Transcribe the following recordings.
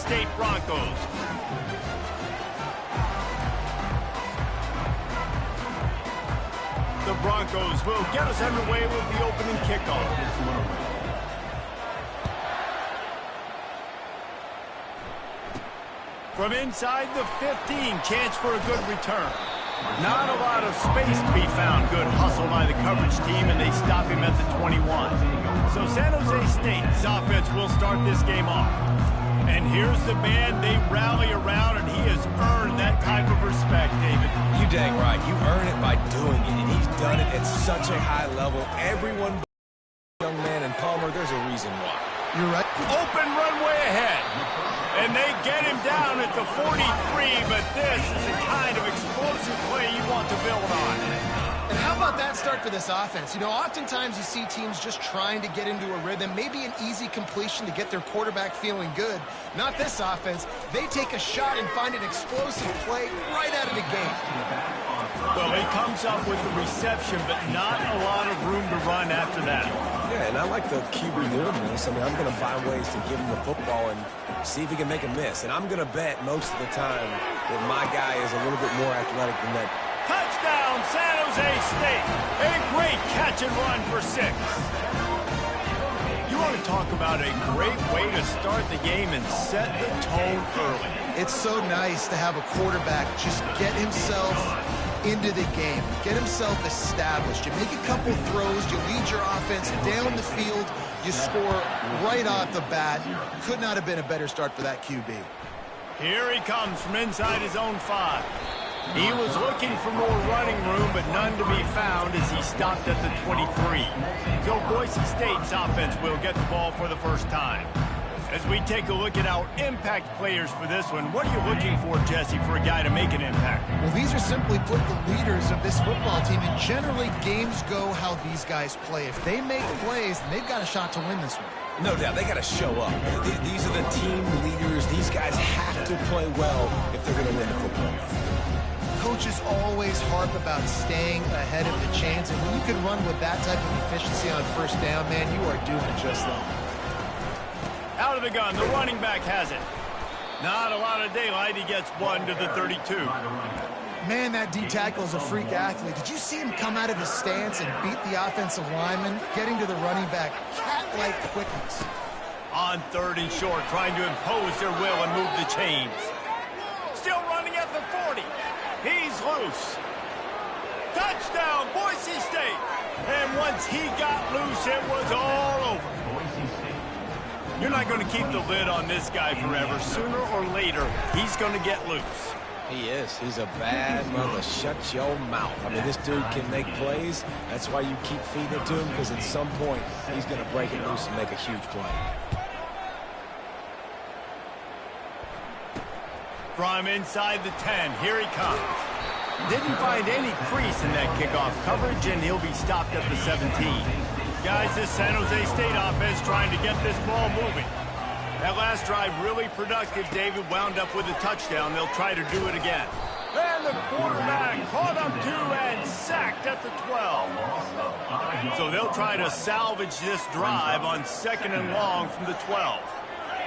State Broncos. The Broncos will get us underway with the opening kickoff. From inside the 15, chance for a good return. Not a lot of space to be found. Good hustle by the coverage team, and they stop him at the 21. So San Jose State's offense will start this game off. And here's the man they rally around, and he has earned that type of respect, David. You dang right. You earn it by doing it, and he's done it at such a high level. Everyone, young man, and Palmer, there's a reason why. You're right. Open runway ahead. And they get him down at the 43, but this is the kind of explosive play you want to build on. And how about that start for this offense? You know, oftentimes you see teams just trying to get into a rhythm, maybe an easy completion to get their quarterback feeling good. Not this offense. They take a shot and find an explosive play right out of the gate. Well, he comes up with the reception, but not a lot of room to run after that. Yeah, and I like the QB doing this. I mean, I'm going to find ways to give him the football and see if he can make a miss. And I'm going to bet most of the time that my guy is a little bit more athletic than that. Touchdown, San Jose State. A great catch and run for 6. You want to talk about a great way to start the game and set the tone early. It's so nice to have a quarterback just get himself into the game, get himself established. You make a couple throws, you lead your offense down the field, you score right off the bat. Could not have been a better start for that QB. Here he comes from inside his own 5. He was looking for more running room, but none to be found as he stopped at the 23. So Boise State's offense will get the ball for the first time. As we take a look at our impact players for this one, what are you looking for, Jesse, for a guy to make an impact? Well, these are simply put the leaders of this football team, and generally games go how these guys play. If they make plays, then they've got a shot to win this one. No doubt, they got to show up. These are the team leaders. These guys have to play well if they're going to win the football game. Coaches always harp about staying ahead of the chains, and when you can run with that type of efficiency on first down, man, you are doing just that. Out of the gun, the running back has it. Not a lot of daylight. He gets 1 to the 32. Man, that D-tackle is a freak athlete. Did you see him come out of his stance and beat the offensive lineman, getting to the running back? Cat-like quickness. On 3rd and short, trying to impose their will and move the chains. Still running at the 40. He's loose. Touchdown, Boise State. And once he got loose, it was all over. You're not going to keep the lid on this guy forever. Sooner or later, he's going to get loose. He is. He's a bad mother. Shut your mouth. I mean, this dude can make plays. That's why you keep feeding it to him, because at some point, he's going to break it loose and make a huge play. From inside the 10, here he comes. Didn't find any crease in that kickoff coverage, and he'll be stopped at the 17. Guys, this San Jose State offense trying to get this ball moving. That last drive really productive. David wound up with a touchdown. They'll try to do it again. And the quarterback caught up to and sacked at the 12. So they'll try to salvage this drive on 2nd and long from the 12.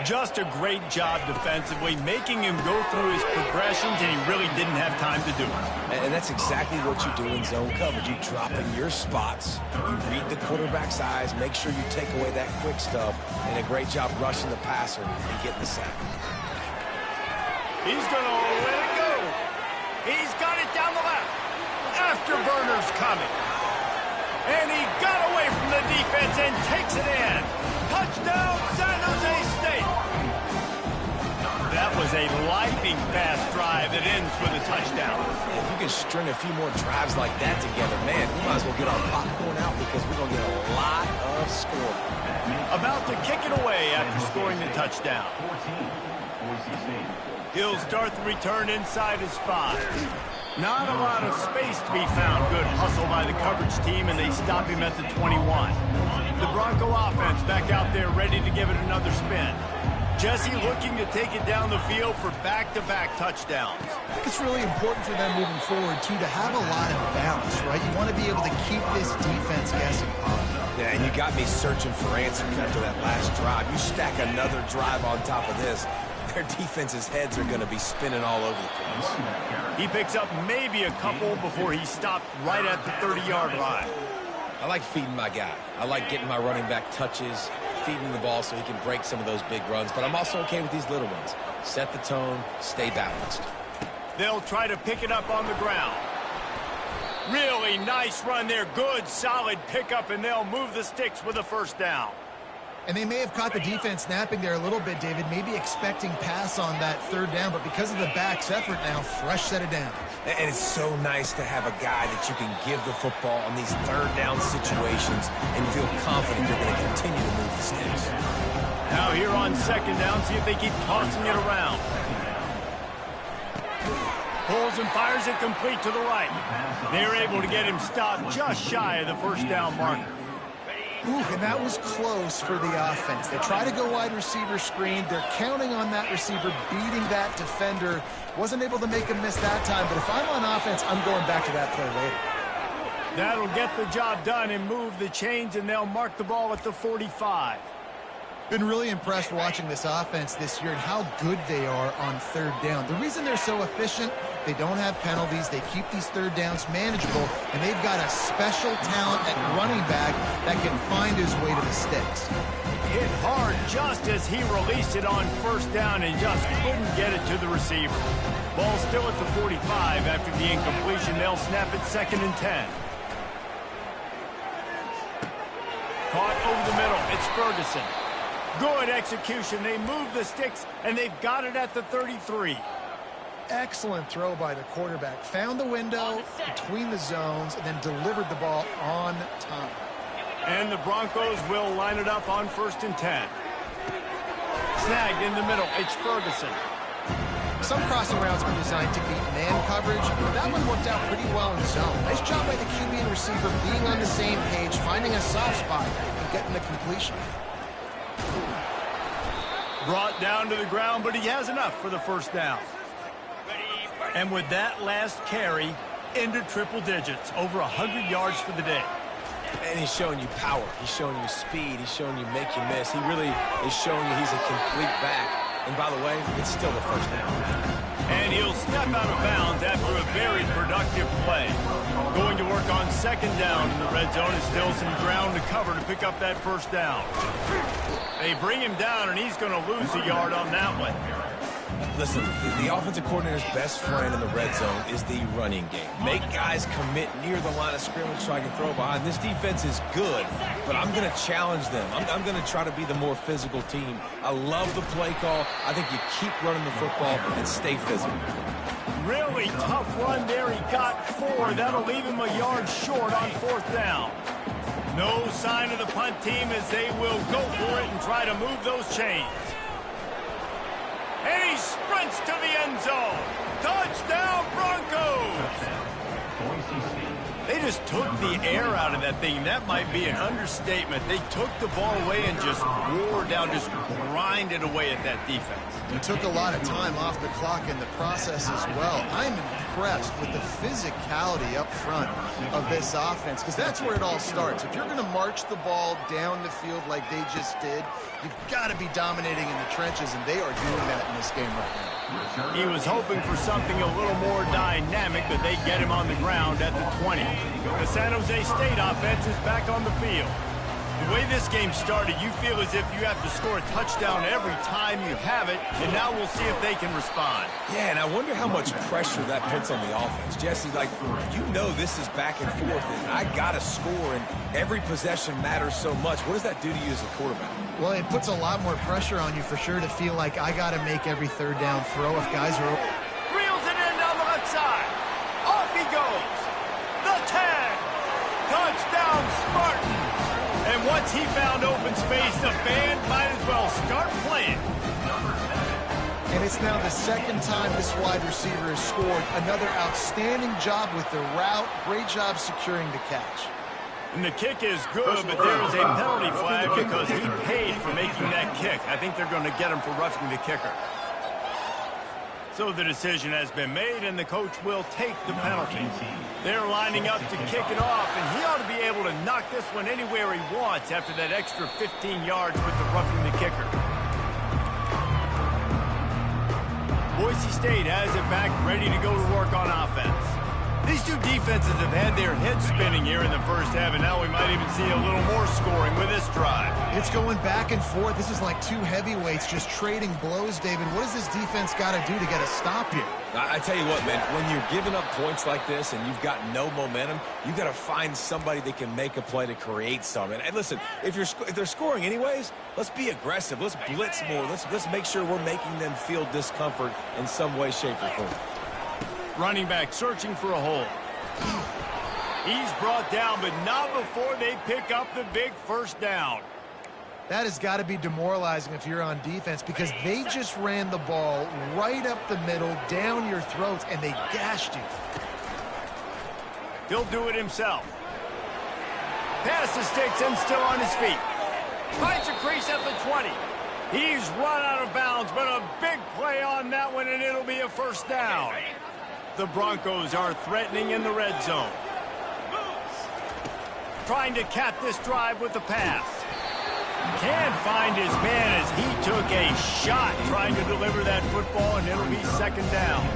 Just a great job defensively, making him go through his progressions, and he really didn't have time to do it. And that's exactly what you do in zone coverage. You drop in your spots, you read the quarterback's eyes, make sure you take away that quick stuff, and a great job rushing the passer and getting the sack. He's going to let it go. He's got it down the left. Afterburner's coming. And he got away from the defense and takes it in. Touchdown, San Jose State. That was a lightning fast drive that ends with a touchdown. If you can string a few more drives like that together, man, we might as well get our popcorn out, because we're going to get a lot of scoring. About to kick it away after scoring the touchdown. He'll start the return inside his 5. Not a lot of space to be found. Good hustle by the coverage team, and they stop him at the 21. The Bronco offense back out there ready to give it another spin. Jesse looking to take it down the field for back-to-back touchdowns. I think it's really important for them moving forward, too, to have a lot of balance, right? You want to be able to keep this defense guessing. Yeah, and you got me searching for answers after that last drive. You stack another drive on top of this, their defense's heads are going to be spinning all over the place. He picks up maybe a couple before he stopped right at the 30-yard line. I like feeding my guy. I like getting my running back touches, feeding the ball so he can break some of those big runs, but I'm also okay with these little ones. Set the tone, stay balanced. They'll try to pick it up on the ground. Really nice run there. Good, solid pickup, and they'll move the sticks with a first down. And they may have caught the defense napping there a little bit, David, maybe expecting pass on that third down, but because of the back's effort now, fresh set it down. And it's so nice to have a guy that you can give the football on these third down situations and feel confident you're going to continue to move the sticks. Now here on second down, see if they keep tossing it around. Pulls and fires it complete to the right. They're able to get him stopped just shy of the first down marker. Ooh, and that was close for the offense. They try to go wide receiver screen. They're counting on that receiver beating that defender. Wasn't able to make a miss that time, but if I'm on offense, I'm going back to that play later. That'll get the job done and move the chains, and they'll mark the ball at the 45. Been really impressed watching this offense this year and how good they are on third down. The reason they're so efficient, they don't have penalties, they keep these third downs manageable, and they've got a special talent at running back that can find his way to the sticks. Hit hard just as he released it on first down and just couldn't get it to the receiver. Ball still at the 45 after the incompletion. They'll snap it 2nd and 10. Caught over the middle. It's Ferguson. Good execution. They move the sticks, and they've got it at the 33. Excellent throw by the quarterback. Found the window between the zones and then delivered the ball on time. And the Broncos will line it up on 1st and 10. Snagged in the middle. It's Ferguson. Some crossing routes are designed to beat man coverage, but that one worked out pretty well in zone. Nice job by the QB and receiver being on the same page, finding a soft spot, and getting the completion. Brought down to the ground, but he has enough for the first down. And with that last carry, into triple digits, over 100 yards for the day. And he's showing you power. He's showing you speed. He's showing you make you miss. He really is showing you he's a complete back. And by the way, it's still the first down. And he'll step out of bounds after a very productive play. Going to work on 2nd down in the red zone. Is still some ground to cover to pick up that first down. They bring him down, and he's going to lose a yard on that one. Listen, the offensive coordinator's best friend in the red zone is the running game. Make guys commit near the line of scrimmage so I can throw behind. This defense is good, but I'm going to challenge them. I'm going to try to be the more physical team. I love the play call. I think you keep running the football and stay physical. Really tough run there. He got 4. That'll leave him a yard short on 4th down. No sign of the punt team as they will go for it and try to move those chains. And he sprints to the end zone. Touchdown, Broncos! They just took the air out of that thing. That might be an understatement. They took the ball away and just wore down, just grinded away at that defense. He took a lot of time off the clock in the process as well. I'm impressed with the physicality up front of this offense, because that's where it all starts. If you're going to march the ball down the field like they just did, you've got to be dominating in the trenches, and they are doing that in this game right now. He was hoping for something a little more dynamic, but they get him on the ground at the 20. The San Jose State offense is back on the field. The way this game started, you feel as if you have to score a touchdown every time you have it, and now we'll see if they can respond. Yeah, and I wonder how much pressure that puts on the offense. Jesse, like, you know this is back and forth, and I got to score, and every possession matters so much. What does that do to you as a quarterback? Well, it puts a lot more pressure on you for sure to feel like I got to make every third down throw if guys are... Reels it in down the left side. Off he goes. The 10. Touchdown, Spartans. And once he found open space, the band might as well start playing. And it's now the 2nd time this wide receiver has scored. Another outstanding job with the route. Great job securing the catch. And the kick is good, but there is a penalty flag because he paid for making that kick. I think they're going to get him for roughing the kicker. So the decision has been made, and the coach will take the penalty. They're lining up to kick it off, and he ought to be able to knock this one anywhere he wants after that extra 15 yards with the roughing the kicker. Boise State has it back, ready to go to work on offense. These two defenses have had their heads spinning here in the first half, and now we might even see a little more scoring with this drive. It's going back and forth. This is like two heavyweights just trading blows, David. What does this defense got to do to get a stop here? I tell you what, man, when you're giving up points like this and you've got no momentum, you've got to find somebody that can make a play to create something. And listen, if they're scoring anyways, let's be aggressive. Let's blitz more. Let's make sure we're making them feel discomfort in some way, shape, or form. Running back searching for a hole. He's brought down, but not before they pick up the big first down. That has got to be demoralizing if you're on defense, because they just ran the ball right up the middle, down your throats, and they gashed you. He'll do it himself. Pass the sticks and still on his feet. Finds a crease at the 20. He's run out of bounds, but a big play on that one, and it'll be a first down. The Broncos are threatening in the red zone. Trying to cap this drive with the pass. Can't find his man as he took a shot trying to deliver that football, and it'll be second down.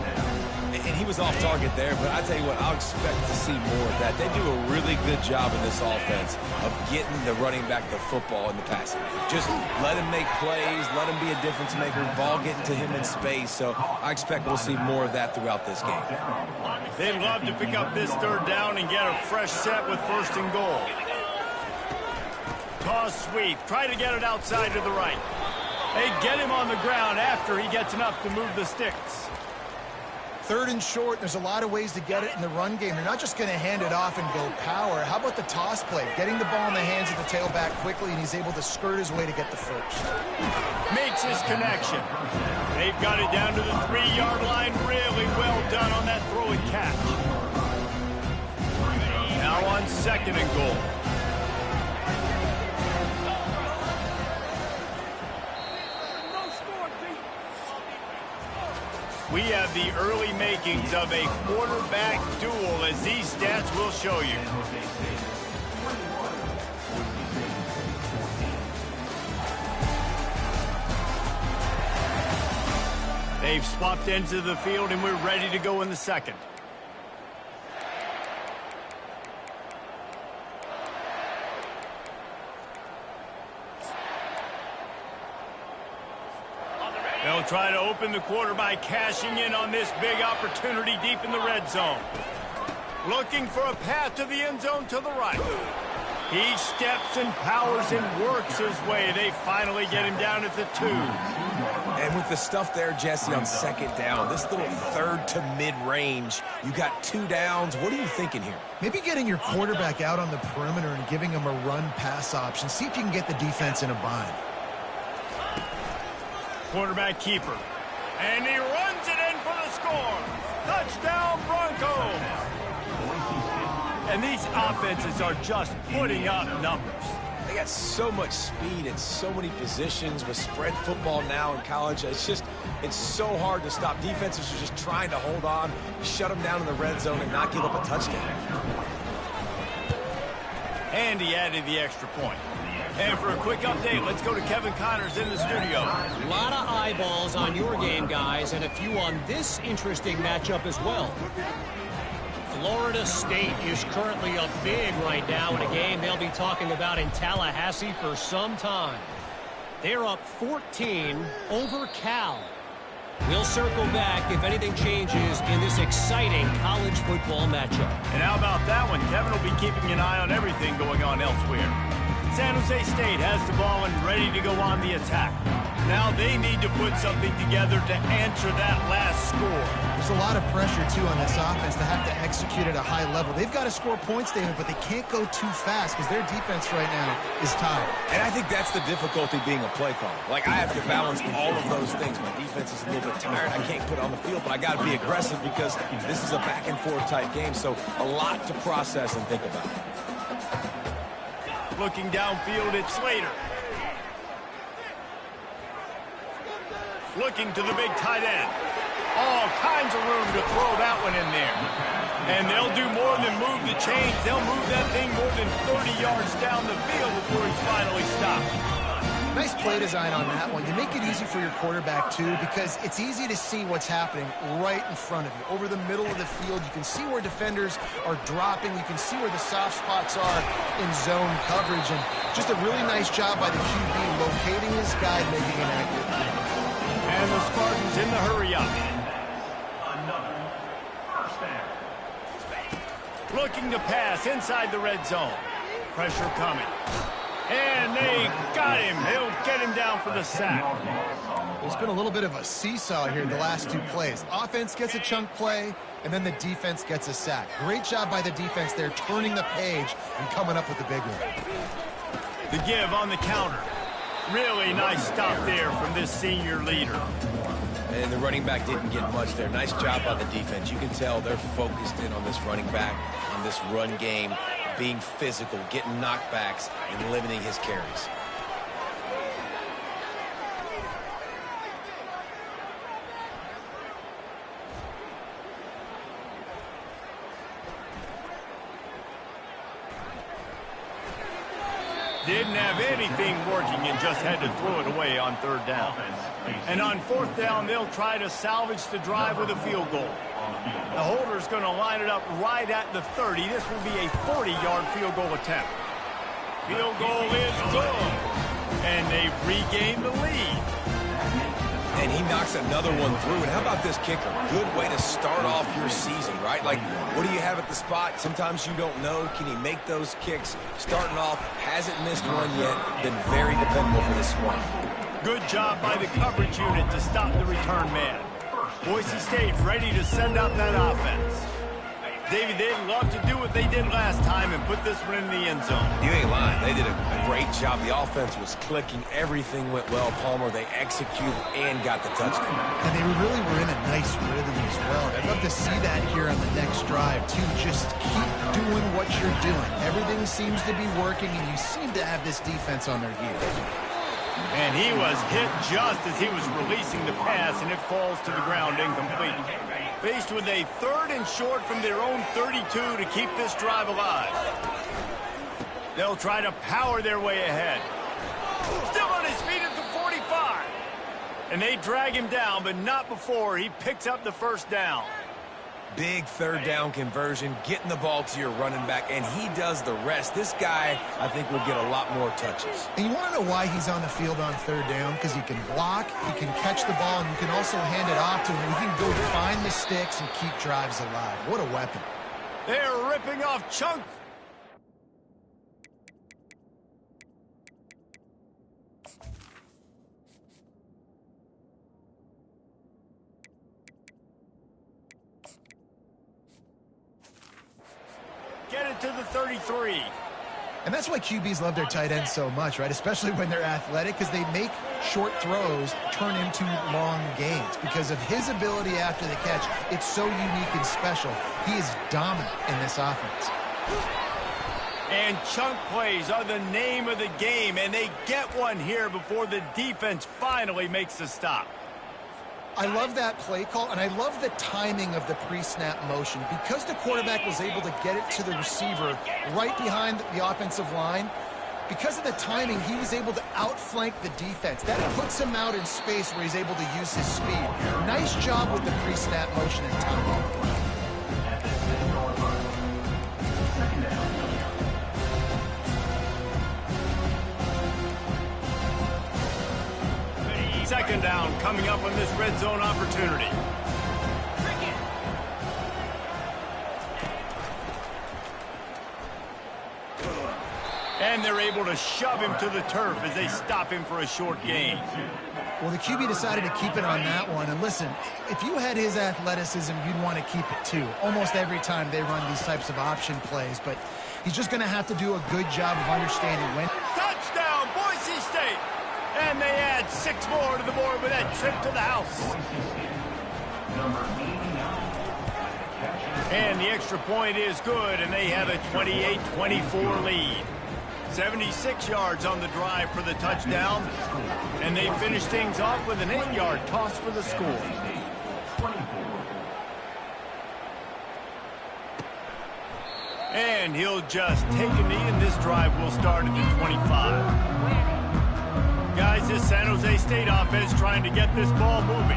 And he was off target there, but I tell you what, I'll expect to see more of that. They do a really good job in this offense of getting the running back the football in the passing game. Just let him make plays, let him be a difference maker, ball getting to him in space. So I expect we'll see more of that throughout this game. They'd love to pick up this third down and get a fresh set with first and goal. Toss sweep, try to get it outside to the right. They get him on the ground after he gets enough to move the sticks. Third and short, there's a lot of ways to get it in the run game. You're not just going to hand it off and go power. How about the toss play? Getting the ball in the hands of the tailback quickly, and he's able to skirt his way to get the first. Makes his connection. They've got it down to the 3-yard line. Really well done on that throw and catch. Now on second and goal. We have the early makings of a quarterback duel, as these stats will show you. They've swapped ends of the field, and we're ready to go in the second. They'll try to open the quarter by cashing in on this big opportunity deep in the red zone. Looking for a path to the end zone to the right. He steps and powers and works his way. They finally get him down at the 2. And with the stuff there, Jesse, on second down, this little third to mid-range, you got 2 downs. What are you thinking here? Maybe getting your quarterback out on the perimeter and giving him a run-pass option. See if you can get the defense in a bind. Quarterback keeper. And he runs it in for the score. Touchdown, Broncos. And these offenses are just putting up numbers. They got so much speed and so many positions with spread football now in college. It's so hard to stop. Defenses are just trying to hold on, shut them down in the red zone, and not give up a touchdown. And he added the extra point. And for a quick update, let's go to Kevin Connors in the studio. A lot of eyeballs on your game, guys, and a few on this interesting matchup as well. Florida State is currently up big right now in a game they'll be talking about in Tallahassee for some time. They're up 14 over Cal. We'll circle back if anything changes in this exciting college football matchup. And how about that one? Kevin will be keeping an eye on everything going on elsewhere. San Jose State has the ball and ready to go on the attack. Now they need to put something together to answer that last score. There's a lot of pressure, too, on this offense to have to execute at a high level. They've got to score points, David, but they can't go too fast because their defense right now is tired. And I think that's the difficulty being a play caller. Like, I have to balance all of those things. My defense is a little bit tired. I can't put it on the field, but I got to be aggressive because this is a back-and-forth type game, so a lot to process and think about. Looking downfield, it's Slater. Looking to the big tight end. All kinds of room to throw that one in there. And they'll do more than move the chains. They'll move that thing more than 30 yards down the field before he's finally stopped. Nice play design on that one. You make it easy for your quarterback, too, because it's easy to see what's happening right in front of you. Over the middle of the field, you can see where defenders are dropping. You can see where the soft spots are in zone coverage. And just a really nice job by the QB locating his guy, making an accurate throw. And the Spartans in the hurry-up. Looking to pass inside the red zone. Pressure coming. And they got him. He'll get him down for the sack. There's been a little bit of a seesaw here in the last two plays. Offense gets a chunk play, and then the defense gets a sack. Great job by the defense there, turning the page and coming up with the big one. The give on the counter. Really nice stop there from this senior leader. And the running back didn't get much there. Nice job by the defense. You can tell they're focused in on this running back, on this run game, being physical, getting knockbacks, and limiting his carries. Didn't have anything working and just had to throw it away on third down. And on fourth down, they'll try to salvage the drive with a field goal. The holder's going to line it up right at the 30. This will be a 40-yard field goal attempt. Field goal is good. And they've regained the lead. And he knocks another one through. And how about this kicker? Good way to start off your season, right? Like, what do you have at the spot? Sometimes you don't know. Can he make those kicks? Starting off, hasn't missed one yet. Been very dependable for this squad. Good job by the coverage unit to stop the return man. Boise State ready to send out that offense. Davey, they'd love to do what they did last time and put this one in the end zone. You ain't lying. They did a great job. The offense was clicking. Everything went well, Palmer. They executed and got the touchdown. And they really were in a nice rhythm as well. I'd love to see that here on the next drive, too. Just keep doing what you're doing. Everything seems to be working, and you seem to have this defense on their heels. And he was hit just as he was releasing the pass, and it falls to the ground incomplete. Faced with a 3rd and short from their own 32 to keep this drive alive. They'll try to power their way ahead. Still on his feet at the 45. And they drag him down, but not before he picks up the first down. Big third down conversion, getting the ball to your running back, and he does the rest. This guy, I think, will get a lot more touches. And you want to know why he's on the field on third down? Because he can block, he can catch the ball, and you can also hand it off to him. He can go find the sticks and keep drives alive. What a weapon. They're ripping off chunks. Get it to the 33. And that's why QBs love their tight ends so much, right? Especially when they're athletic, because they make short throws turn into long gains. Because of his ability after the catch, it's so unique and special. He is dominant in this offense. And chunk plays are the name of the game, and they get one here before the defense finally makes the stop. I love that play call, and I love the timing of the pre-snap motion. Because the quarterback was able to get it to the receiver right behind the offensive line, because of the timing, he was able to outflank the defense. That puts him out in space where he's able to use his speed. Nice job with the pre-snap motion and timing. Second down coming up on this red zone opportunity. And they're able to shove him to the turf as they stop him for a short gain. Well, the QB decided to keep it on that one. And listen, if you had his athleticism, you'd want to keep it too. Almost every time they run these types of option plays. But he's just going to have to do a good job of understanding when. Touchdown, Boise State! And they add 6 more to the board with that trip to the house. And the extra point is good, and they have a 28-24 lead. 76 yards on the drive for the touchdown. And they finish things off with an 8-yard toss for the score. And he'll just take a knee, and this drive will start at the 25. Guys, this San Jose State offense trying to get this ball moving.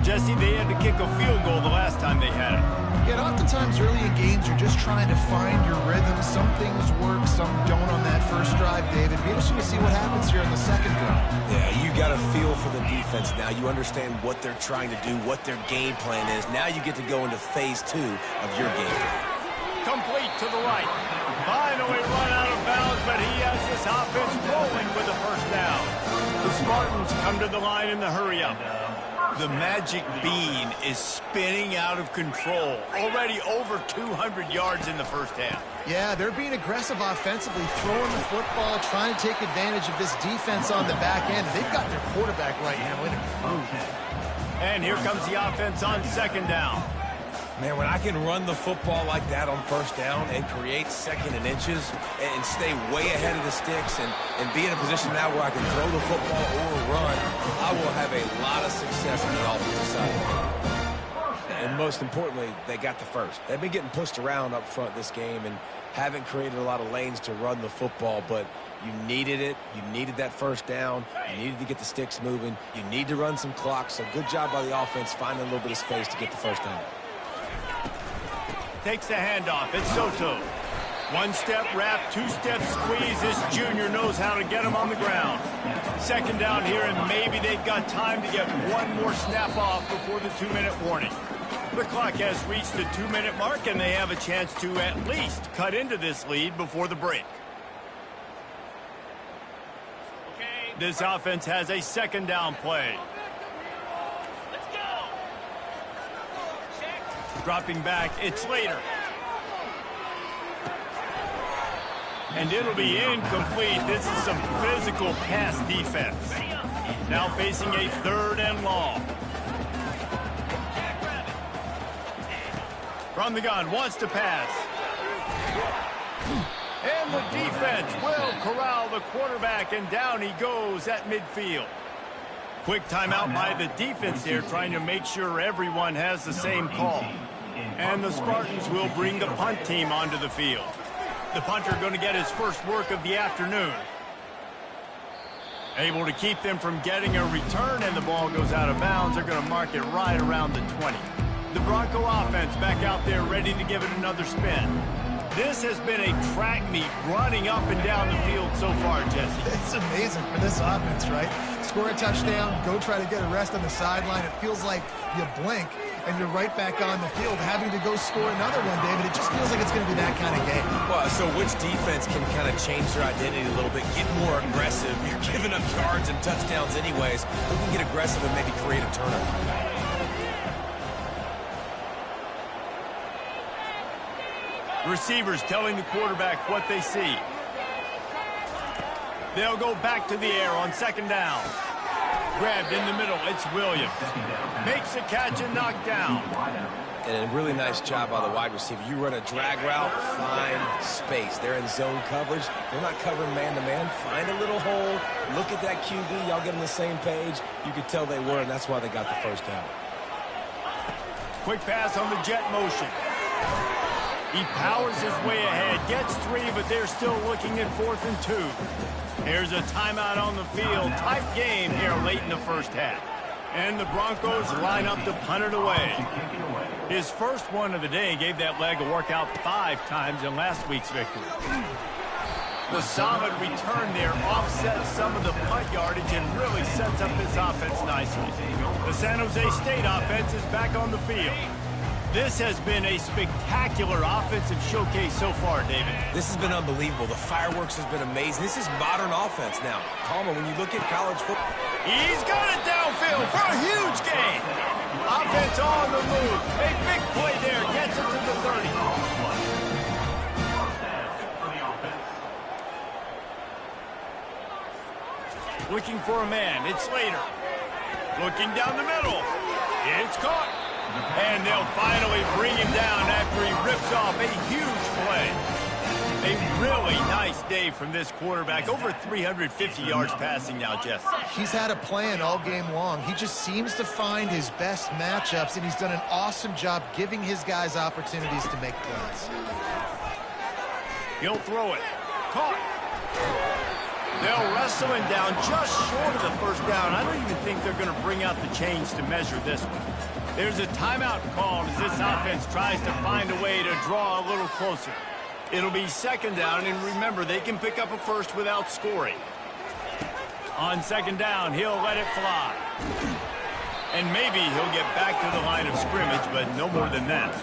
Jesse, they had to kick a field goal the last time they had it. Yeah, and oftentimes early in games, you're just trying to find your rhythm. Some things work, some don't on that first drive, David. Be interesting to see what happens here in the second drive. Yeah, you got a feel for the defense now. You understand what they're trying to do, what their game plan is. Now you get to go into phase 2 of your game plan. Complete to the right. Finally run out of bounds, but he has this offense rolling with the first down. The Spartans come to the line in the hurry-up. The magic bean is spinning out of control. Already over 200 yards in the first half. Yeah, they're being aggressive offensively, throwing the football, trying to take advantage of this defense on the back end. They've got their quarterback right now in a And here comes the offense on second down. Man, when I can run the football like that on first down and create second and inches and stay way ahead of the sticks and be in a position now where I can throw the football or run, I will have a lot of success on the offensive side. And most importantly, they got the first. They've been getting pushed around up front this game and haven't created a lot of lanes to run the football, but you needed it. You needed that first down. You needed to get the sticks moving. You need to run some clock, so good job by the offense finding a little bit of space to get the first down. Takes the handoff. It's Soto. One-step wrap, two-step squeeze. This junior knows how to get him on the ground. Second down here, and maybe they've got time to get one more snap off before the 2-minute warning. The clock has reached the 2-minute mark, and they have a chance to at least cut into this lead before the break. This offense has a second down play. Dropping back, it's Slater. And it'll be incomplete. This is some physical pass defense. Now facing a third and long. From the gun, wants to pass. And the defense will corral the quarterback, and down he goes at midfield. Quick timeout by the defense there, trying to make sure everyone has the same call. And the Spartans will bring the punt team onto the field. The punter going to get his first work of the afternoon. Able to keep them from getting a return, and the ball goes out of bounds. They're going to mark it right around the 20. The Bronco offense back out there ready to give it another spin. This has been a track meet running up and down the field so far, Jesse. It's amazing for this offense, right? Score a touchdown, go try to get a rest on the sideline. It feels like you blink and you're right back on the field having to go score another one, David. It just feels like it's going to be that kind of game. Well, so which defense can kind of change their identity a little bit, get more aggressive? You're giving up yards and touchdowns anyways. Who can get aggressive and maybe create a turnover? Receivers telling the quarterback what they see. They'll go back to the air on second down. Grabbed in the middle, it's Williams. Makes a catch and knocked down. And a really nice job by the wide receiver. You run a drag route, find space. They're in zone coverage. They're not covering man-to-man. Find a little hole. Look at that QB. Y'all get on the same page. You could tell they were, and that's why they got the first down. Quick pass on the jet motion. He powers his way ahead, gets 3, but they're still looking at 4th and 2. Here's a timeout on the field. Tight game here late in the first half. And the Broncos line up to punt it away. His first one of the day gave that leg a workout 5 times in last week's victory. The solid return there offsets some of the punt yardage and really sets up this offense nicely. The San Jose State offense is back on the field. This has been a spectacular offensive showcase so far, David. This has been unbelievable. The fireworks has been amazing. This is modern offense now. Palmer, when you look at college football. He's got it downfield for a huge gain. Offense on the move. A big play there. Gets it to the 30. Looking for a man. It's Slater. Looking down the middle. It's caught. And they'll finally bring him down after he rips off a huge play. A really nice day from this quarterback. Over 350 yards passing now, Jeff. He's had a plan all game long. He just seems to find his best matchups, and he's done an awesome job giving his guys opportunities to make plays. He'll throw it. Caught. They'll wrestle him down just short of the first down. I don't even think they're going to bring out the chains to measure this one. There's a timeout called as this offense tries to find a way to draw a little closer. It'll be second down, and remember, they can pick up a first without scoring. On second down, he'll let it fly. And maybe he'll get back to the line of scrimmage, but no more than that.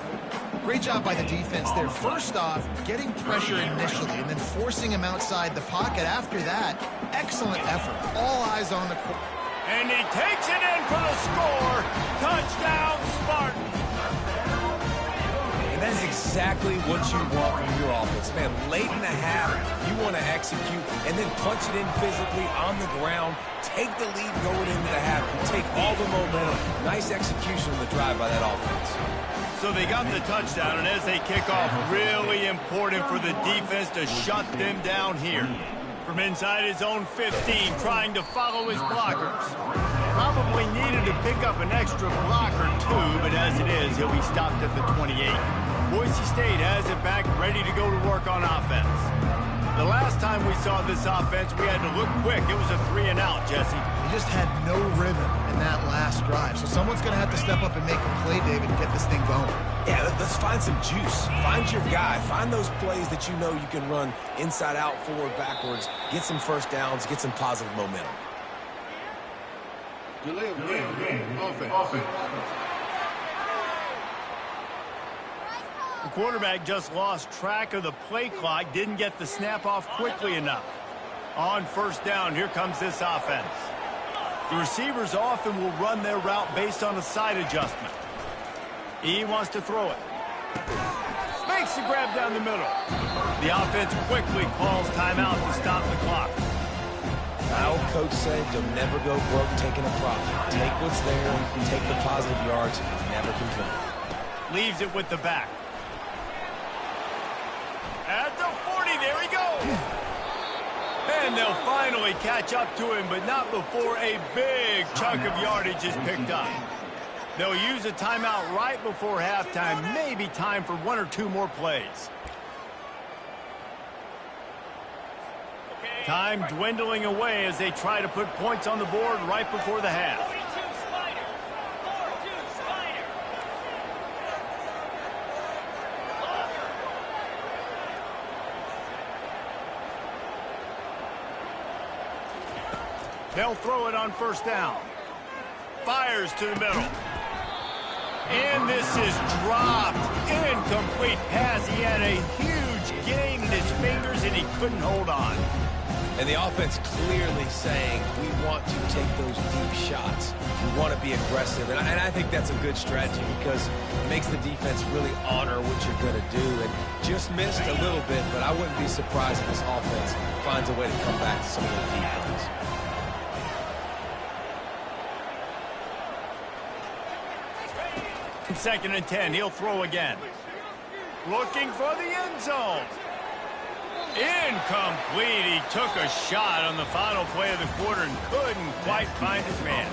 Great job by the defense there. First off, getting pressure initially and then forcing him outside the pocket after that. Excellent effort. All eyes on the court. And he takes it in for the score. Touchdown, Spartan. And that is exactly what you want from your offense. Man, late in the half, you want to execute and then punch it in physically on the ground. Take the lead going into the half. Take all the momentum. Nice execution on the drive by that offense. So they got the touchdown, and as they kick off, really important for the defense to shut them down here. From inside his own 15, trying to follow his blockers. Probably needed to pick up an extra block or two, but as it is, he'll be stopped at the 28. Boise State has it back, ready to go to work on offense. The last time we saw this offense, we had to look quick. It was a 3-and-out, Jesse. He just had no rhythm in that last drive. So someone's going to have to step up and make a play, David, and get this thing going. Yeah, let's find some juice. Find your guy. Find those plays that you know you can run inside out, forward, backwards. Get some first downs. Get some positive momentum. Offense. The quarterback just lost track of the play clock, didn't get the snap off quickly enough. On first down, here comes this offense. The receivers often will run their route based on a side adjustment. He wants to throw it. Makes the grab down the middle. The offense quickly calls timeout to stop the clock. My old coach said you'll never go broke taking a profit. Take what's there, take the positive yards, and never complain. Leaves it with the back. At the 40, there he goes. And they'll finally catch up to him, but not before a big chunk of yardage is picked up. They'll use a timeout right before halftime, maybe time for one or two more plays. Time dwindling away as they try to put points on the board right before the half. They'll throw it on first down. Fires to the middle. And this is dropped. Incomplete pass. He had a huge gain in his fingers, and he couldn't hold on. And the offense clearly saying, we want to take those deep shots. We want to be aggressive. And I think that's a good strategy because it makes the defense really honor what you're going to do. And just missed a little bit, but I wouldn't be surprised if this offense finds a way to come back to some of those deep runs. Second and 10, he'll throw again. Looking for the end zone. Incomplete. He took a shot on the final play of the quarter and couldn't quite find his man.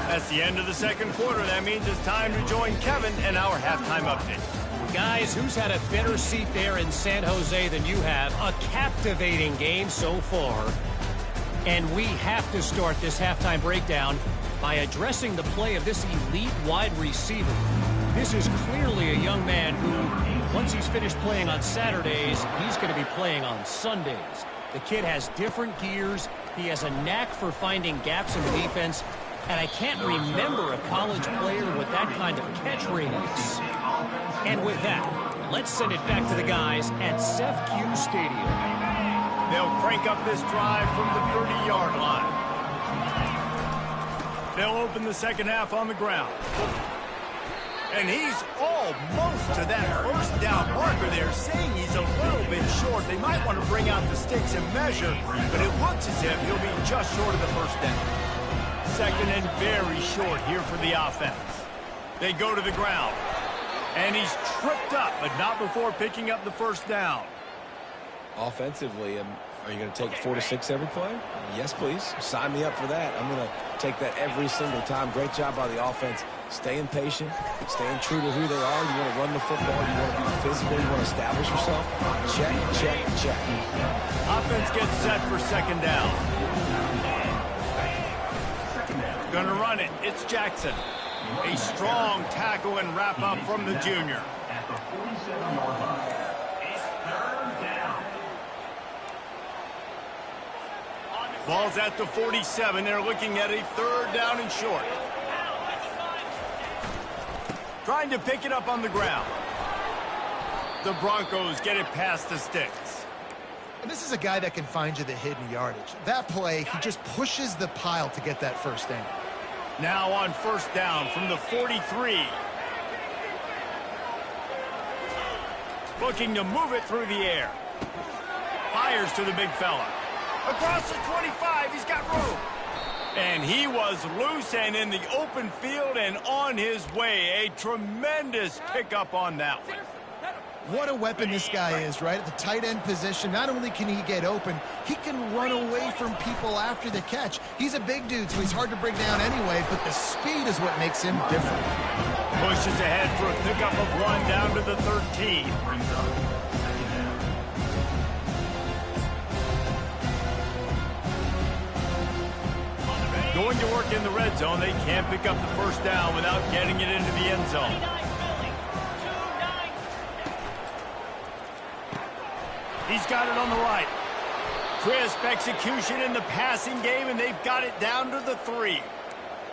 That's the end of the second quarter. That means it's time to join Kevin and our halftime update. Guys, who's had a better seat there in San Jose than you have? A captivating game so far. And we have to start this halftime breakdown by addressing the play of this elite wide receiver. This is clearly a young man who, once he's finished playing on Saturdays, he's going to be playing on Sundays. The kid has different gears. He has a knack for finding gaps in the defense. And I can't remember a college player with that kind of catch radius. And with that, let's send it back to the guys at Sjsu Stadium. They'll crank up this drive from the 30-yard line. They'll open the second half on the ground. And he's almost to that first down marker there, saying he's a little bit short. They might want to bring out the sticks and measure, but it looks as if he'll be just short of the first down. Second and very short here for the offense. They go to the ground. And he's tripped up, but not before picking up the first down. Offensively, Are you going to take 4 to 6 every play? Yes, please. Sign me up for that. I'm going to take that every single time. Great job by the offense. Staying patient, staying true to who they are. You want to run the football. You want to be physical. You want to establish yourself. Check, check, check. Offense gets set for second down. Going to run it. It's Jackson. A strong tackle and wrap up from the junior. Ball's at the 47. They're looking at a third down and short. Trying to pick it up on the ground. The Broncos get it past the sticks. And this is a guy that can find you the hidden yardage. That play, he just pushes the pile to get that first down. Now on first down from the 43. Looking to move it through the air. Fires to the big fella. Across the 25, he's got room. And he was loose and in the open field and on his way. A tremendous pickup on that one. What a weapon this guy is, right? At the tight end position, not only can he get open, he can run away from people after the catch. He's a big dude, so he's hard to bring down anyway, but the speed is what makes him different. Pushes ahead for a pickup of 1 down to the 13. Going to work in the red zone. They can't pick up the first down without getting it into the end zone. He's got it on the right. Crisp execution in the passing game, and they've got it down to the 3.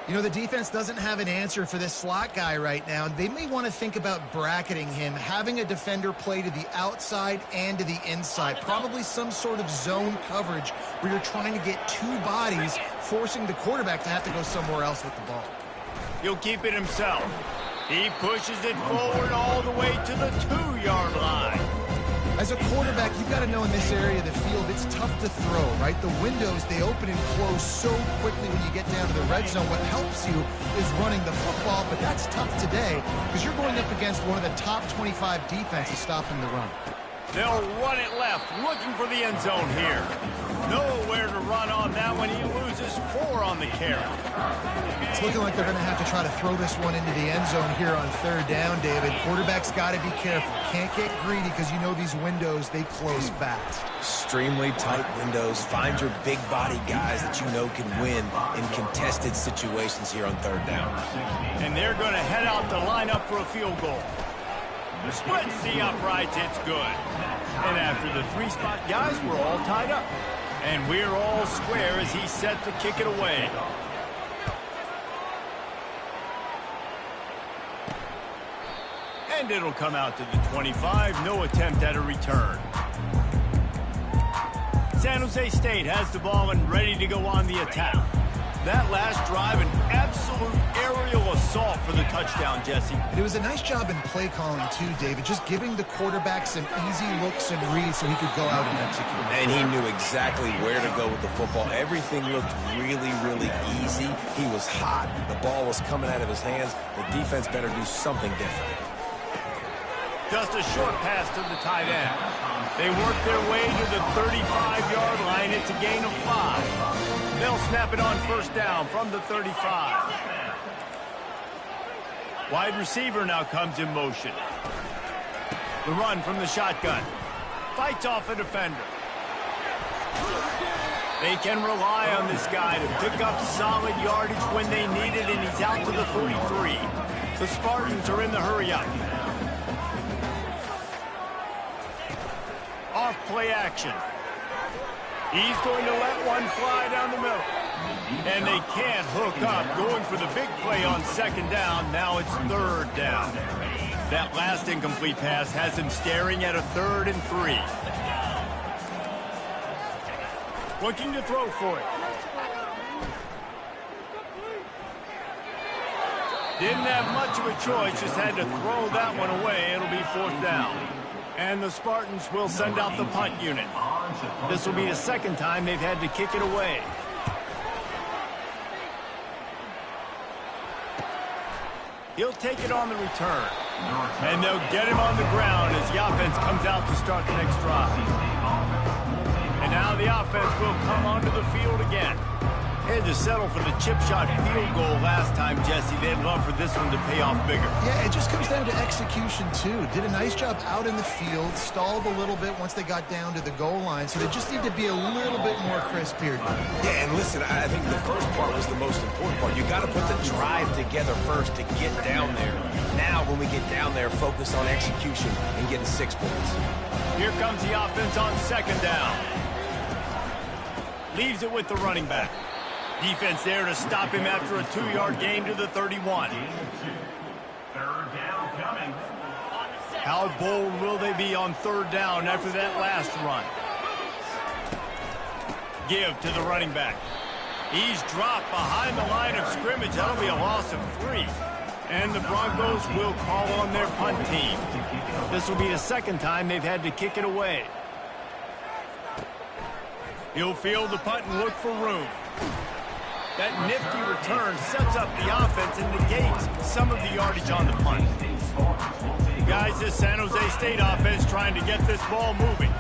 You know, the defense doesn't have an answer for this slot guy right now. They may want to think about bracketing him, having a defender play to the outside and to the inside. Probably some sort of zone coverage where you're trying to get 2 bodies, forcing the quarterback to have to go somewhere else with the ball. He'll keep it himself. He pushes it forward all the way to the 2-yard line. As a quarterback, you've got to know in this area of the field, it's tough to throw, right? The windows, they open and close so quickly when you get down to the red zone. What helps you is running the football, but that's tough today because you're going up against one of the top 25 defenses stopping the run. They'll run it left, looking for the end zone here. Nowhere to run on that one. He loses 4 on the carry. It's looking like they're going to have to try to throw this one into the end zone here on third down, David. Quarterback's got to be careful. Can't get greedy because you know these windows, they close fast. Extremely tight windows. Find your big body guys that you know can win in contested situations here on third down. And they're going to head out to line up for a field goal. Splits the uprights, it's good. And after the 3-spot guys, we're all tied up. And we're all square as he's set to kick it away. And it'll come out to the 25. No attempt at a return. San Jose State has the ball and ready to go on the attack. That last drive, an absolute aerial assault for the touchdown, Jesse. It was a nice job in play calling, too, David, just giving the quarterback some easy looks and reads so he could go out and execute. And he knew exactly where to go with the football. Everything looked really, really easy. He was hot. The ball was coming out of his hands. The defense better do something different. Just a short pass to the tight end. They work their way to the 35-yard line. It's a gain of 5. They'll snap it on first down from the 35. Wide receiver now comes in motion. The run from the shotgun. Fights off a defender. They can rely on this guy to pick up solid yardage when they need it, and he's out to the 43. The Spartans are in the hurry-up. Off play action. He's going to let one fly down the middle. And they can't hook up. Going for the big play on second down. Now it's third down. That last incomplete pass has him staring at a 3rd and 3. Looking to throw for it. Didn't have much of a choice. Just had to throw that one away. It'll be 4th down. And the Spartans will send out the punt unit. This will be the 2nd time they've had to kick it away. He'll take it on the return. And they'll get him on the ground as the offense comes out to start the next drive. And Now the offense will come onto the field again. Had to settle for the chip shot field goal last time, Jesse. They'd love for this one to pay off bigger. Yeah, it just comes down to execution, too. Did a nice job out in the field, stalled a little bit once they got down to the goal line, so they just need to be a little bit more crisp here. Yeah, and listen, I think the first part was the most important part. You got to put the drive together first to get down there. Now, when we get down there, focus on execution and getting 6 points. Here comes the offense on second down. Leaves it with the running back. Defense there to stop him after a 2-yard gain to the 31. How bold will they be on third down after that last run? Give to the running back. He's dropped behind the line of scrimmage. That'll be a loss of 3. And the Broncos will call on their punt team. This will be the second time they've had to kick it away. He'll field the punt and look for room. That nifty return sets up the offense and negates some of the yardage on the punt. Guys, this San Jose State offense trying to get this ball moving.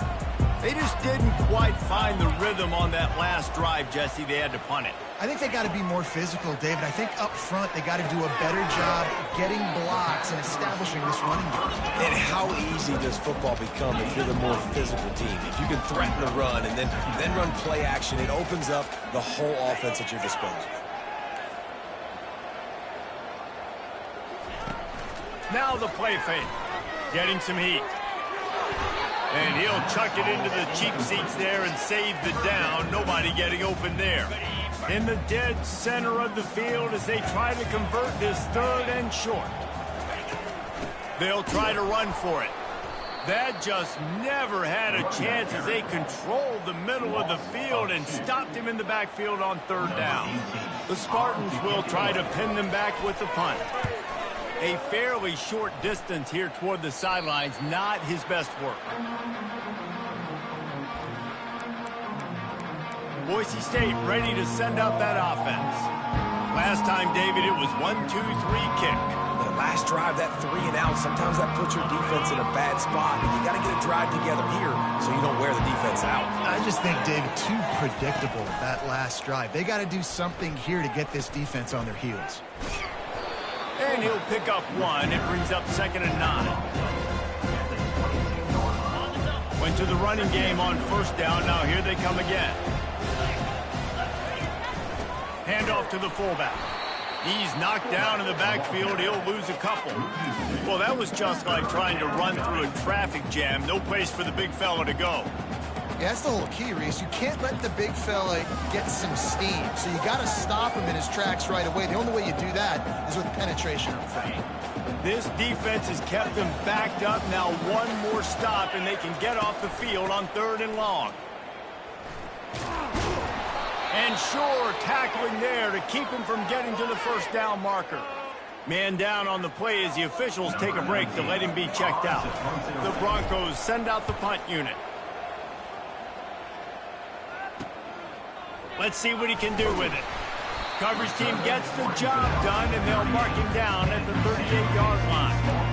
They just didn't quite find the rhythm on that last drive, Jesse. They had to punt it. I think they got to be more physical, David. I think up front they got to do a better job getting blocks and establishing this running game. And how easy does football become if you're the more physical team? If you can threaten the run and then run play action, it opens up the whole offense at your disposal. Now the play fake. Getting some heat. And he'll chuck it into the cheap seats there and save the down. Nobody getting open there. In the dead center of the field as they try to convert this third and short. They'll try to run for it. That just never had a chance as they controlled the middle of the field and stopped him in the backfield on third down. The Spartans will try to pin them back with the punt. A fairly short distance here toward the sidelines, not his best work. Boise State ready to send out that offense. Last time, David, it was 1-2-3 kick. The last drive, that 3 and out, sometimes that puts your defense in a bad spot. And you got to get a drive together here so you don't wear the defense out. I just think, David, too predictable that last drive. They got to do something here to get this defense on their heels. And he'll pick up 1. It brings up 2nd and 9. Went to the running game on first down. Now here they come again. Handoff to the fullback. He's knocked down in the backfield. He'll lose a couple. Well, that was just like trying to run through a traffic jam. No place for the big fella to go. Yeah, that's the whole key, Reese. You can't let the big fella get some steam. So you got to stop him in his tracks right away. The only way you do that is with penetration up front. This defense has kept them backed up. Now one more stop, and they can get off the field on 3rd and long. And sure, tackling there to keep him from getting to the first down marker. Man down on the play as the officials take a break to let him be checked out. The Broncos send out the punt unit. Let's see what he can do with it. Coverage team gets the job done, and they'll mark him down at the 38-yard line.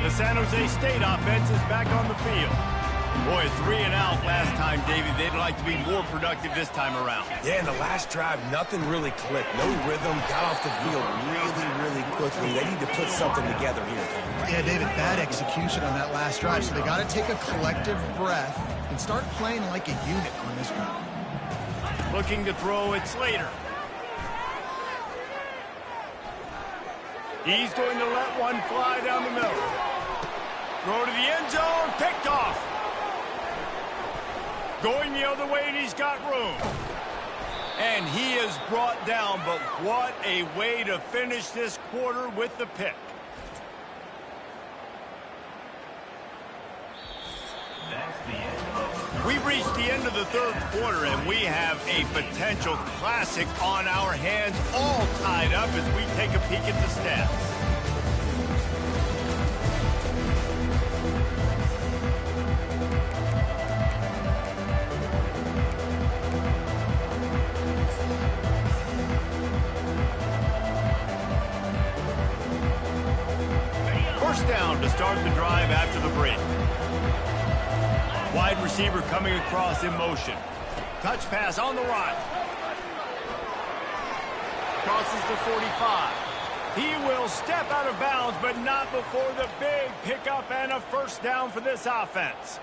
The San Jose State offense is back on the field. Boy, 3 and out last time, David. They'd like to be more productive this time around. Yeah, in the last drive, nothing really clicked. No rhythm, got off the field really quickly. They need to put something together here. Yeah, David, bad execution on that last drive. So they got to take a collective breath and start playing like a unit on this one. Looking to throw it, Slater. He's going to let one fly down the middle. Throw to the end zone, picked off. Going the other way, and he's got room. And he is brought down, but what a way to finish this quarter with the pick. We've reached the end of the 3rd quarter, and we have a potential classic on our hands, all tied up as we take a peek at the stats. receiver coming across in motion. Touch pass on the run. Crosses the 45. He will step out of bounds, but not before the big pickup and a first down for this offense.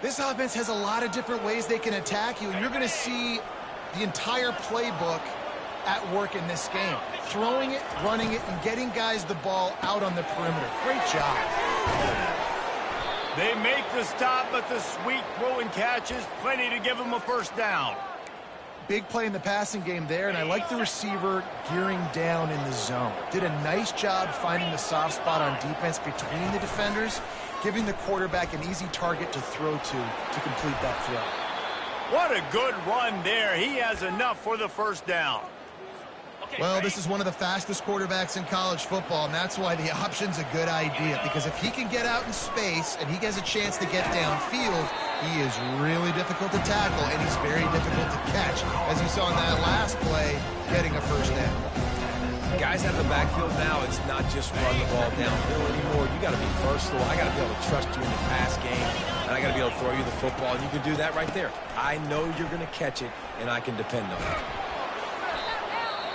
This offense has a lot of different ways they can attack you, and you're going to see the entire playbook at work in this game. Throwing it, running it, and getting guys the ball out on the perimeter. Great job. They make the stop, but the sweet throw and catch is plenty to give them a first down. Big play in the passing game there, and I like the receiver gearing down in the zone. Did a nice job finding the soft spot on defense between the defenders, giving the quarterback an easy target to throw to complete that throw. What a good run there. He has enough for the first down. Well, this is one of the fastest quarterbacks in college football, and that's why the option's a good idea, because if he can get out in space and he gets a chance to get downfield, he is really difficult to tackle, and he's very difficult to catch, as you saw in that last play, getting a first down. Guys out of the backfield now, it's not just run the ball downhill anymore. You got to be versatile. I got to be able to trust you in the pass game, and I got to be able to throw you the football, and you can do that right there. I know you're going to catch it, and I can depend on it.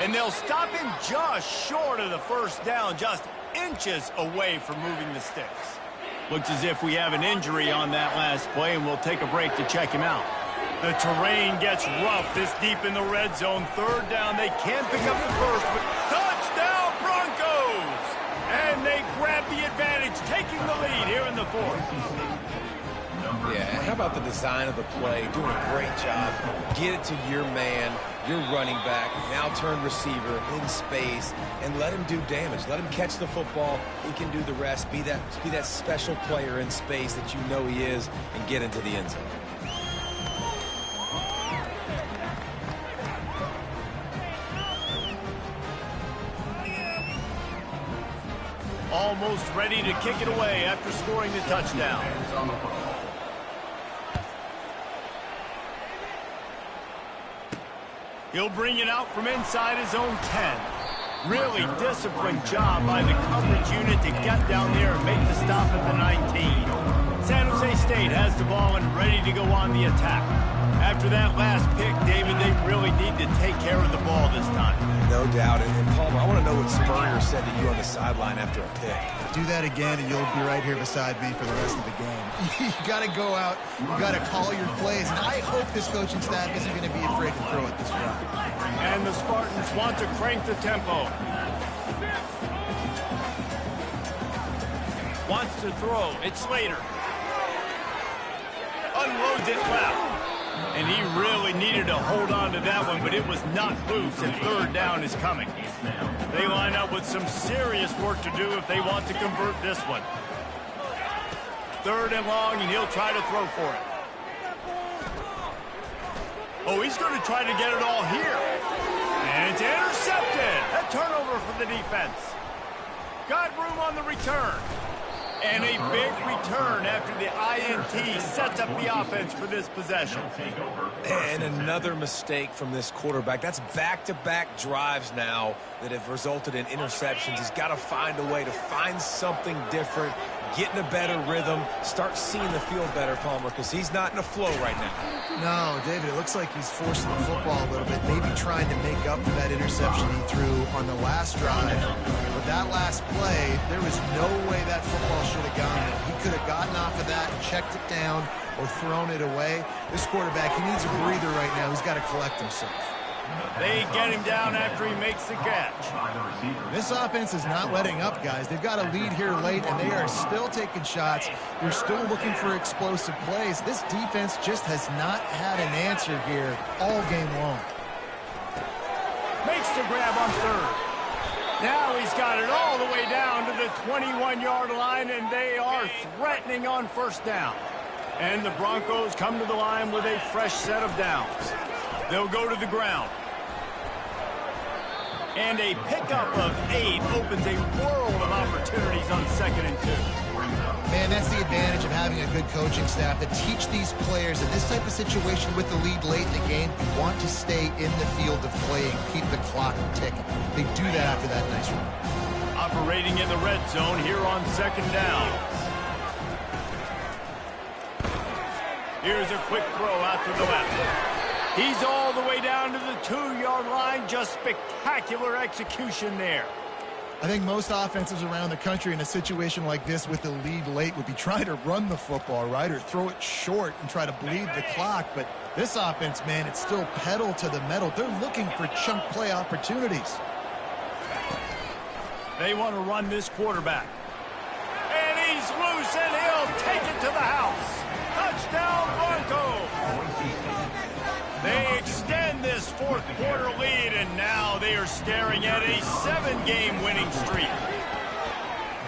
And they'll stop him just short of the first down, just inches away from moving the sticks. Looks as if we have an injury on that last play, and we'll take a break to check him out. The terrain gets rough this deep in the red zone. Third down, they can't pick up the first, but touchdown Broncos! And they grab the advantage, taking the lead here in the fourth. Yeah, how about the design of the play? Doing a great job. Get it to your man, your running back, now turn receiver in space, and let him do damage. Let him catch the football. He can do the rest. Be that special player in space that you know he is, and get into the end zone. Almost ready to kick it away after scoring the touchdown. He'll bring it out from inside his own 10. Really disciplined job by the coverage unit to get down there and make the stop at the 19. San Jose State has the ball and ready to go on the attack. After that last pick, David, they really need to take care of the ball this time. No doubt. And Palmer, I want to know what Spurrier said to you on the sideline after a pick. Do that again, and you'll be right here beside me for the rest of the game. You got to go out. You got to call your plays. And I hope this coaching staff isn't going to be afraid to throw it this route. And the Spartans want to crank the tempo. Wants to throw. It's Slater. Unloads it left. And he really needed to hold on to that one, but it was not loose, and third down is coming. They line up with some serious work to do if they want to convert this one. Third and long, and he'll try to throw for it. Oh, he's going to try to get it all here. And it's intercepted. A turnover for the defense. Got room on the return. And a big return after the INT sets up the offense for this possession. And another mistake from this quarterback. That's back-to-back drives now that have resulted in interceptions. He's got to find a way to find something different, get in a better rhythm, start seeing the field better, Palmer, because he's not in a flow right now. No, David, it looks like he's forcing the football a little bit, maybe trying to make up for that interception he threw on the last drive. But that last play, there was no way that football should have gone there. He could have gotten off of that and checked it down or thrown it away. This quarterback, he needs a breather right now. He's got to collect himself. They get him down after he makes the catch. This offense is not letting up, guys. They've got a lead here late, and they are still taking shots. They're still looking for explosive plays. This defense just has not had an answer here all game long. Makes the grab on third. Now he's got it all the way down to the 21-yard line, and they are threatening on first down. And the Broncos come to the line with a fresh set of downs. They'll go to the ground. And a pickup of 8 opens a world of opportunities on 2nd and 2. Man, that's the advantage of having a good coaching staff that teach these players in this type of situation with the lead late in the game, you want to stay in the field of play and keep the clock ticking. They do that after that nice run. Operating in the red zone here on 2nd down. Here's a quick throw out to the left. He's all the way down to the 2-yard line. Just spectacular execution there. I think most offenses around the country in a situation like this with the lead late would be trying to run the football, right, or throw it short and try to bleed the clock. But this offense, man, it's still pedal to the metal. They're looking for chunk play opportunities. They want to run this quarterback. And he's loose, and he'll take it to the house. Touchdown, Broncos. They extend this fourth quarter lead, and now they are staring at a 7-game winning streak.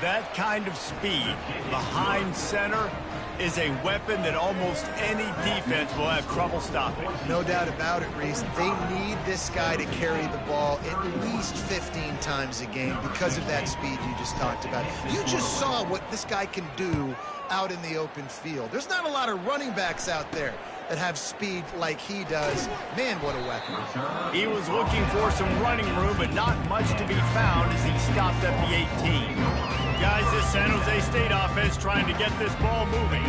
That kind of speed behind center is a weapon that almost any defense will have trouble stopping. No doubt about it, Reese. They need this guy to carry the ball at least 15 times a game because of that speed you just talked about. You just saw what this guy can do out in the open field. There's not a lot of running backs out there that have speed like he does. Man, what a weapon. He was looking for some running room, but not much to be found as he stopped at the 18. Guys, this San Jose State offense trying to get this ball moving.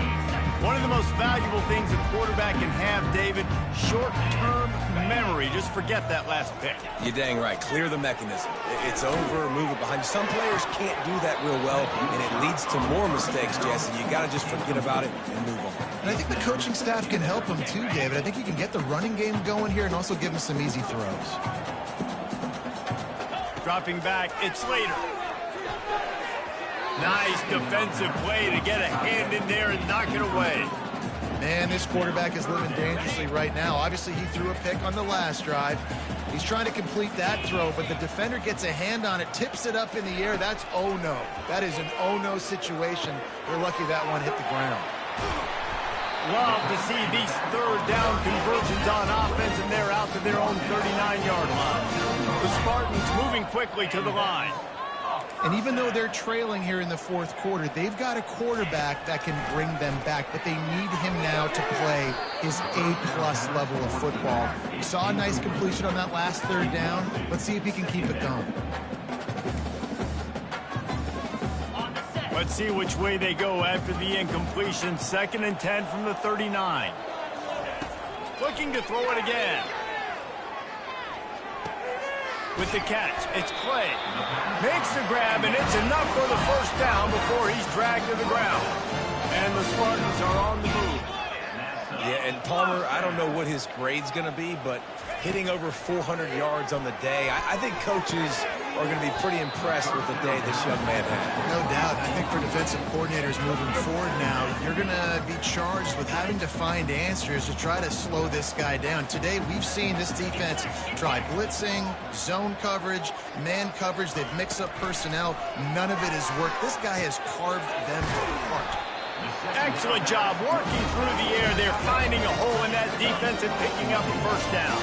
One of the most valuable things a quarterback can have, David, short-term memory. Just forget that last pick. You're dang right. Clear the mechanism. It's over, move it behind you. Some players can't do that real well, and it leads to more mistakes, Jesse. You got to just forget about it and move on. And I think the coaching staff can help him too, David. I think he can get the running game going here and also give him some easy throws. Dropping back, it's Slater. Nice defensive play to get a hand in there and knock it away. Man, this quarterback is living dangerously right now. Obviously, he threw a pick on the last drive. He's trying to complete that throw, but the defender gets a hand on it, tips it up in the air. That's oh-no. That is an oh-no situation. We're lucky that one hit the ground. Love to see these third down conversions on offense, and they're out to their own 39-yard line. The Spartans moving quickly to the line. And even though they're trailing here in the fourth quarter, they've got a quarterback that can bring them back, but they need him now to play his A-plus level of football. We saw a nice completion on that last third down. Let's see if he can keep it going. Let's see which way they go after the incompletion. 2nd and 10 from the 39. Looking to throw it again. With the catch, it's Clay. Makes the grab, and it's enough for the first down before he's dragged to the ground. And the Spartans are on the move. Yeah, and Palmer, I don't know what his grade's going to be, but hitting over 400 yards on the day, I think coaches are going to be pretty impressed with the day this young man had. No doubt. I think for defensive coordinators moving forward now, you're going to be charged with having to find answers to try to slow this guy down. Today, we've seen this defense try blitzing, zone coverage, man coverage. They've mixed up personnel. None of it has worked. This guy has carved them apart. Excellent job working through the air. They're finding a hole in that defense and picking up a first down.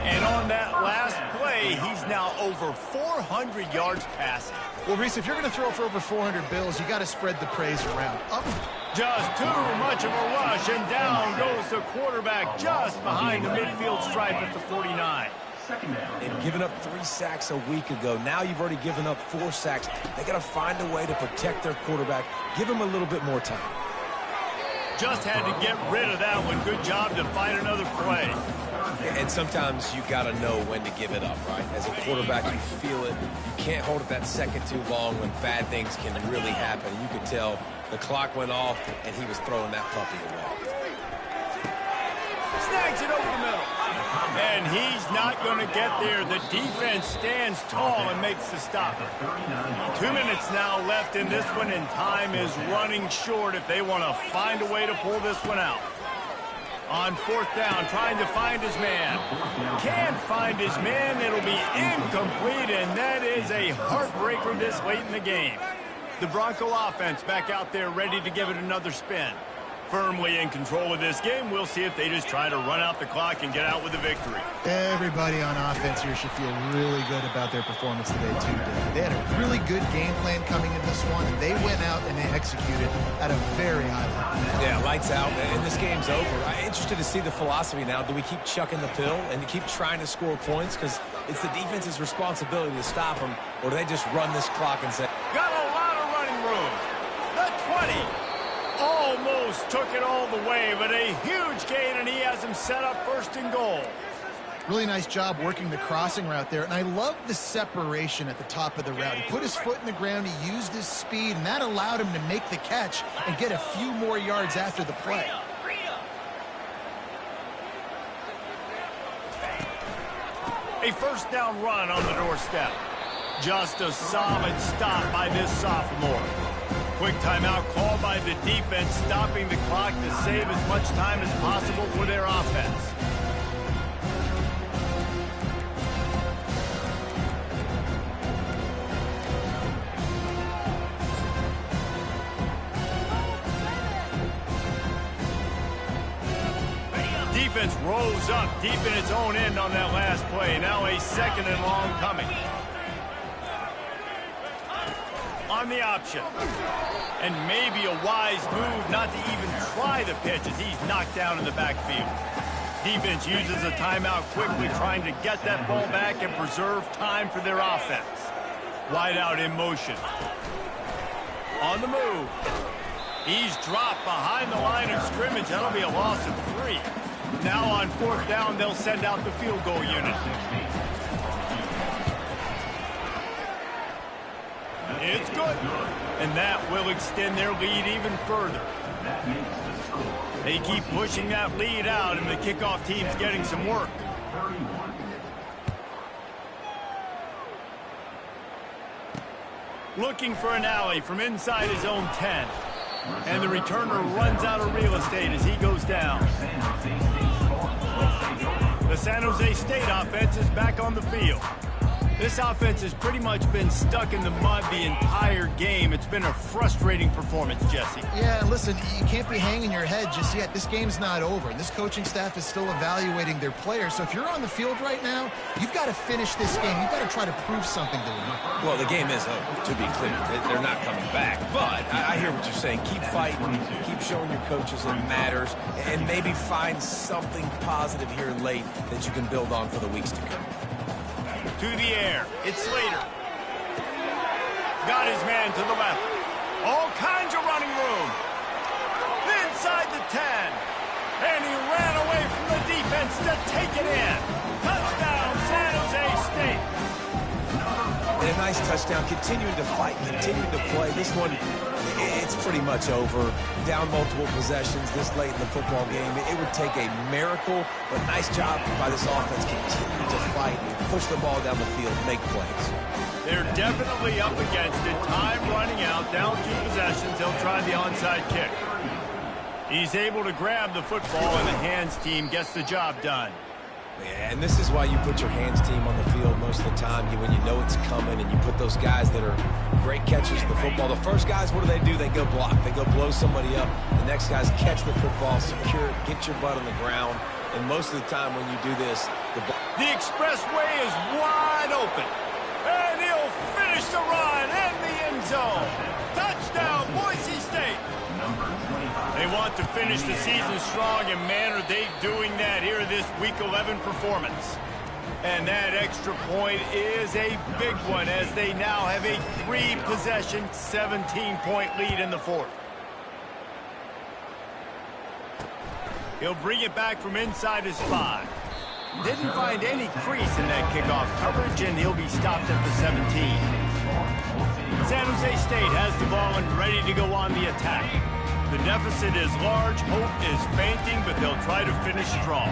And on that last play, he's now over 400 yards passing. Well, Reese, if you're going to throw for over 400 bills, you got to spread the praise around. Just too much of a rush, and down goes the quarterback just behind the midfield stripe at the 49. And giving up 3 sacks a week ago. Now you've already given up 4 sacks. They got to find a way to protect their quarterback. Give him a little bit more time. Just had to get rid of that one. Good job to find another play. And sometimes you got to know when to give it up, right? As a quarterback, you feel it. You can't hold it that second too long when bad things can really happen. You could tell the clock went off, and he was throwing that puppy away. Snags it over the middle. And he's not going to get there. The defense stands tall and makes the stop. 2 minutes now left in this one, and time is running short if they want to find a way to pull this one out. On 4th down, trying to find his man. Can't find his man. It'll be incomplete, and that is a heartbreaker this late in the game. The Bronco offense back out there ready to give it another spin. Firmly in control of this game. We'll see if they just try to run out the clock and get out with a victory. Everybody on offense here should feel really good about their performance today, too, Dave. They had a really good game plan coming in this one, and they went out and they executed at a very high level. Yeah, lights out, and this game's over. I'm interested to see the philosophy now. Do we keep chucking the pill and keep trying to score points? Because it's the defense's responsibility to stop them, or do they just run this clock and say, got a lot of running room. The 20. Almost took it all the way, but a huge gain, and he has him set up first and goal. Really nice job working the crossing route there, and I love the separation at the top of the route. He put his foot in the ground, he used his speed, and that allowed him to make the catch and get a few more yards after the play. A first down run on the doorstep. Just a solid stop by this sophomore. Quick timeout called by the defense, stopping the clock to save as much time as possible for their offense. Defense rose up deep in its own end on that last play. Now a second and long coming. On the option. And maybe a wise move not to even try the pitch as he's knocked down in the backfield. Defense uses a timeout quickly, trying to get that ball back and preserve time for their offense. Wide out in motion. On the move. He's dropped behind the line of scrimmage. That'll be a loss of 3. Now on fourth down, they'll send out the field goal unit. It's good. And that will extend their lead even further. They keep pushing that lead out, and the kickoff team's getting some work. Looking for an alley from inside his own 10. And the returner runs out of real estate as he goes down. The San Jose State offense is back on the field. This offense has pretty much been stuck in the mud the entire game. It's been a frustrating performance, Jesse. Yeah, listen, you can't be hanging your head just yet. This game's not over, and this coaching staff is still evaluating their players. So if you're on the field right now, you've got to finish this game. You've got to try to prove something to them. Well, the game is over, to be clear. They're not coming back. But I hear what you're saying. Keep fighting. Keep showing your coaches it matters. And maybe find something positive here late that you can build on for the weeks to come. To the air. It's Slater. Got his man to the left. All kinds of running room. Inside the 10. And he ran away from the defense to take it in. Touchdown, San Jose State. And a nice touchdown. Continuing to fight, continuing to play. This one, it's pretty much over. Down multiple possessions this late in the football game. It would take a miracle, but nice job by this offense. Continue to fight, push the ball down the field, make plays. They're definitely up against it. Time running out, down 2 possessions. They'll try the onside kick. He's able to grab the football, and the hands team gets the job done. Yeah, and this is why you put your hands team on the field most of the time when you know it's coming, and you put those guys that are great catchers of the football. The first guys, what do? They go block. They go blow somebody up. The next guys catch the football, secure it, get your butt on the ground. And most of the time when you do this, the expressway is wide open. And he'll finish the run in the end zone. Touchdown, Boise State. They want to finish the season strong, and man, are they doing that here in this Week 11 performance. And that extra point is a big one as they now have a 3-possession, 17-point lead in the fourth. He'll bring it back from inside his 5. Didn't find any crease in that kickoff coverage, and he'll be stopped at the 17. San Jose State has the ball and ready to go on the attack. The deficit is large, hope is fainting, but they'll try to finish strong.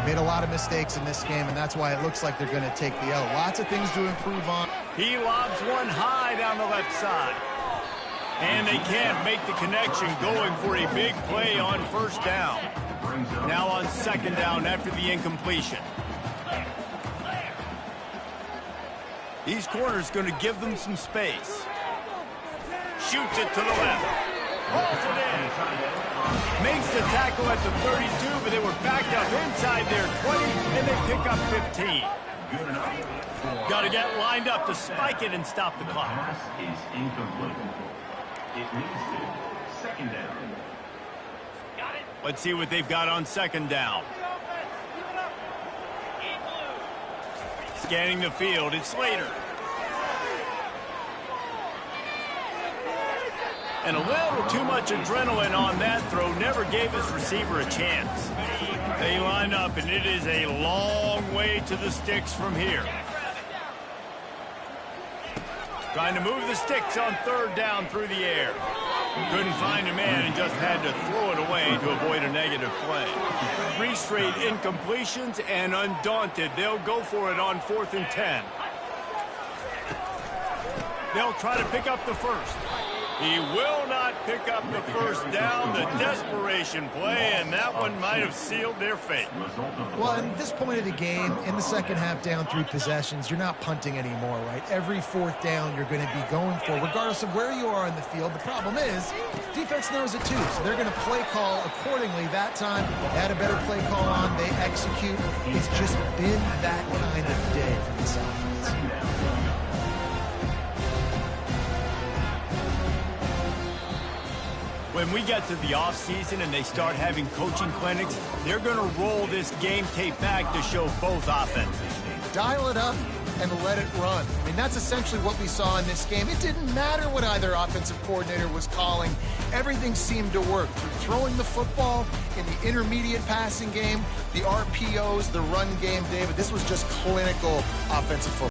Made a lot of mistakes in this game, and that's why it looks like they're going to take the L. Lots of things to improve on. He lobs one high down the left side. And they can't make the connection, going for a big play on first down. Now on second down after the incompletion. These corners going to give them some space. Shoots it to the left. Hauls it in. Makes the tackle at the 32, but they were backed up inside their 20, and they pick up 15. Got to get lined up to spike it and stop the clock. Is incomplete. It leads to second down. Let's see what they've got on second down. Scanning the field, it's Slater. And a little too much adrenaline on that throw never gave his receiver a chance. They line up, and it is a long way to the sticks from here. Trying to move the sticks on third down through the air. Couldn't find a man and just had to throw it away to avoid a negative play. 3 straight incompletions, and undaunted, they'll go for it on 4th and 10. They'll try to pick up the first. He will not pick up the first down. The desperation play, and that one might have sealed their fate. Well, at this point of the game, in the second half, down 3 possessions, you're not punting anymore, right? Every 4th down you're going to be going for, regardless of where you are in the field. The problem is, defense knows it too, so they're going to play call accordingly. That time, they had a better play call on. They execute. It's just been that kind of day for this offense. When we get to the offseason and they start having coaching clinics, they're going to roll this game tape back to show both offenses. Dial it up and let it run. I mean, that's essentially what we saw in this game. It didn't matter what either offensive coordinator was calling. Everything seemed to work. Throwing the football in the intermediate passing game, the RPOs, the run game, David, this was just clinical offensive football.